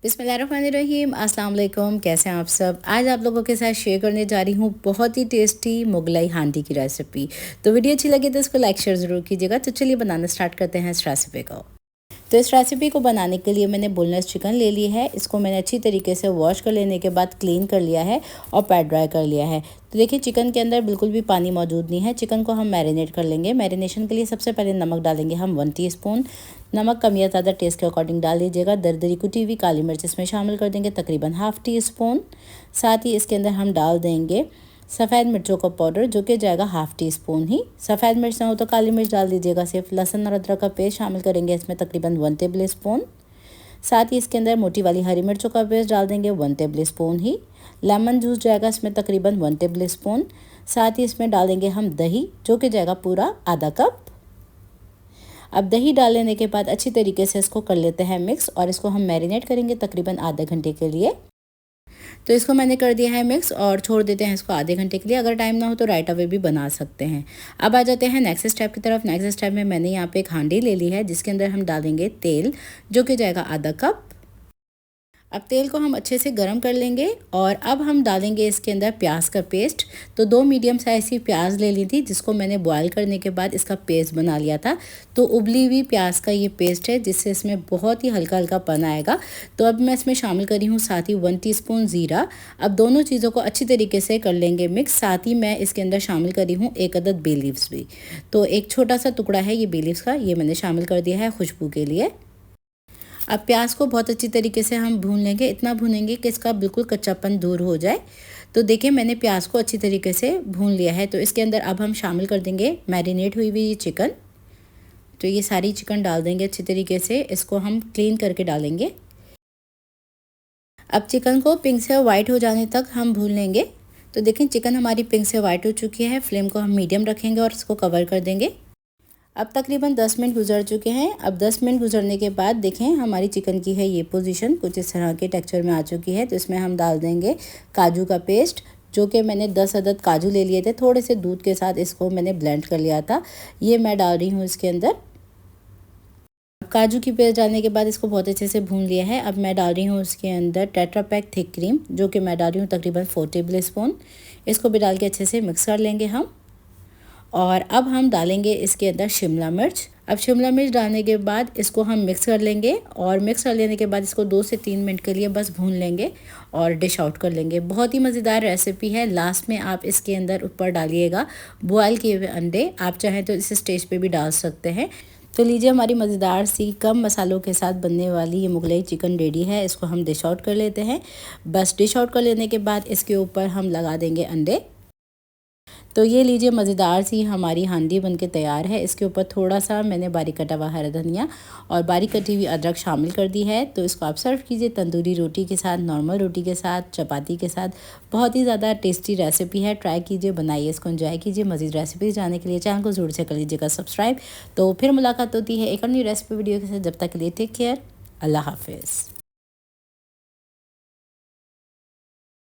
बिस्मिल्लाहिर्रहमानिर्रहीम, अस्सलाम वालेकुम। कैसे हैं आप सब। आज आप लोगों के साथ शेयर करने जा रही हूँ बहुत ही टेस्टी मुगलाई हांडी की रेसिपी। तो वीडियो अच्छी लगी तो इसको लाइक शेयर ज़रूर कीजिएगा। तो चलिए बनाना स्टार्ट करते हैं इस रेसिपी को। तो इस रेसिपी को बनाने के लिए मैंने बोनलेस चिकन ले ली है। इसको मैंने अच्छी तरीके से वॉश कर लेने के बाद क्लीन कर लिया है और पैड ड्राई कर लिया है। तो देखिए चिकन के अंदर बिल्कुल भी पानी मौजूद नहीं है। चिकन को हम मैरिनेट कर लेंगे। मैरिनेशन के लिए सबसे पहले नमक डालेंगे हम 1 टीस्पून। नमक कम या ज़्यादा टेस्ट के अकॉर्डिंग डाल दीजिएगा। दरदरी कुटी हुई काली मिर्च इसमें शामिल कर देंगे तकरीबन ½ टीस्पून। साथ ही इसके अंदर हम डाल देंगे सफ़ेद मिर्चों का पाउडर जो कि जाएगा ½ टीस्पून ही। सफ़ेद मिर्च ना हो तो काली मिर्च डाल दीजिएगा। सिर्फ लहसुन और अदरक का पेस्ट शामिल करेंगे इसमें तकरीबन 1 टेबल स्पून। साथ ही इसके अंदर मोटी वाली हरी मिर्चों का पेस्ट डाल देंगे 1 टेबल स्पून ही। लेमन जूस जाएगा इसमें तकरीबन 1 टेबल स्पून। साथ ही इसमें डालेंगे हम दही जो कि जाएगा पूरा आधा कप। अब दही डाल लेने के बाद अच्छी तरीके से इसको कर लेते हैं मिक्स और इसको हम मैरिनेट करेंगे तकरीबन आधे घंटे के लिए। तो इसको मैंने कर दिया है मिक्स और छोड़ देते हैं इसको आधे घंटे के लिए। अगर टाइम ना हो तो राइट अवे भी बना सकते हैं। अब आ जाते हैं नेक्स्ट स्टेप की तरफ। नेक्स्ट स्टेप में मैंने यहाँ पे एक हांडी ले ली है जिसके अंदर हम डालेंगे तेल जो कि जाएगा आधा कप। अब तेल को हम अच्छे से गरम कर लेंगे और अब हम डालेंगे इसके अंदर प्याज का पेस्ट। तो 2 मीडियम साइज़ की प्याज ले ली थी जिसको मैंने बॉयल करने के बाद इसका पेस्ट बना लिया था। तो उबली हुई प्याज का ये पेस्ट है जिससे इसमें बहुत ही हल्का हल्का पन आएगा। तो अब मैं इसमें शामिल करी हूँ साथ ही 1 टीस्पून ज़ीरा। अब दोनों चीज़ों को अच्छी तरीके से कर लेंगे मिक्स। साथ ही मैं इसके अंदर शामिल करी हूँ 1 अदद बे लीव्स भी। तो एक छोटा सा टुकड़ा है ये बे लीव्स का, ये मैंने शामिल कर दिया है खुशबू के लिए। अब प्याज को बहुत अच्छी तरीके से हम भून लेंगे। इतना भूनेंगे कि इसका बिल्कुल कच्चापन दूर हो जाए। तो देखिए मैंने प्याज को अच्छी तरीके से भून लिया है। तो इसके अंदर अब हम शामिल कर देंगे मैरिनेट हुई हुई चिकन। तो ये सारी चिकन डाल देंगे अच्छी तरीके से। इसको हम क्लीन करके डालेंगे। अब चिकन को पिंक से वाइट हो जाने तक हम भून लेंगे। तो देखें चिकन हमारी पिंक से वाइट हो चुकी है। फ्लेम को हम मीडियम रखेंगे और इसको कवर कर देंगे। अब तकरीबन 10 मिनट गुजर चुके हैं। अब 10 मिनट गुजरने के बाद देखें हमारी चिकन की है ये पोजीशन कुछ इस तरह के टेक्सचर में आ चुकी है। तो इसमें हम डाल देंगे काजू का पेस्ट जो कि मैंने 10 अदद काजू ले लिए थे। थोड़े से दूध के साथ इसको मैंने ब्लेंड कर लिया था। ये मैं डाल रही हूँ इसके अंदर। काजू की पेस्ट डालने के बाद इसको बहुत अच्छे से भून लिया है। अब मैं डाल रही हूँ उसके अंदर टेट्रा पैक थिक क्रीम जो कि मैं डाल रही हूँ तकरीबन 4 टेबल स्पून। इसको भी डाल के अच्छे से मिक्स कर लेंगे हम। और अब हम डालेंगे इसके अंदर शिमला मिर्च। अब शिमला मिर्च डालने के बाद इसको हम मिक्स कर लेंगे और मिक्स कर लेने के बाद इसको 2 से 3 मिनट के लिए बस भून लेंगे और डिश आउट कर लेंगे। बहुत ही मज़ेदार रेसिपी है। लास्ट में आप इसके अंदर ऊपर डालिएगा बॉयल किए हुए अंडे। आप चाहें तो इस स्टेज पे भी डाल सकते हैं। तो लीजिए हमारी मज़ेदार सी कम मसालों के साथ बनने वाली ये मुगलई चिकन रेडी है। इसको हम डिश आउट कर लेते हैं। बस डिश आउट कर लेने के बाद इसके ऊपर हम लगा देंगे अंडे। तो ये लीजिए मज़ेदार सी हमारी हांडी बनके तैयार है। इसके ऊपर थोड़ा सा मैंने बारीक कटा हुआ हरा धनिया और बारीक कटी हुई अदरक शामिल कर दी है। तो इसको आप सर्व कीजिए तंदूरी रोटी के साथ, नॉर्मल रोटी के साथ, चपाती के साथ। बहुत ही ज़्यादा टेस्टी रेसिपी है। ट्राई कीजिए, बनाइए, इसको एंजॉय कीजिए। मज़ीद रेसिपीज़ जानने के लिए चैनल को ज़रूर से कर लीजिएगा सब्सक्राइब। तो फिर मुलाकात होती है एक और नई रेसिपी वीडियो के साथ। जब तक के लिए टेक केयर, अल्लाह हाफिज़।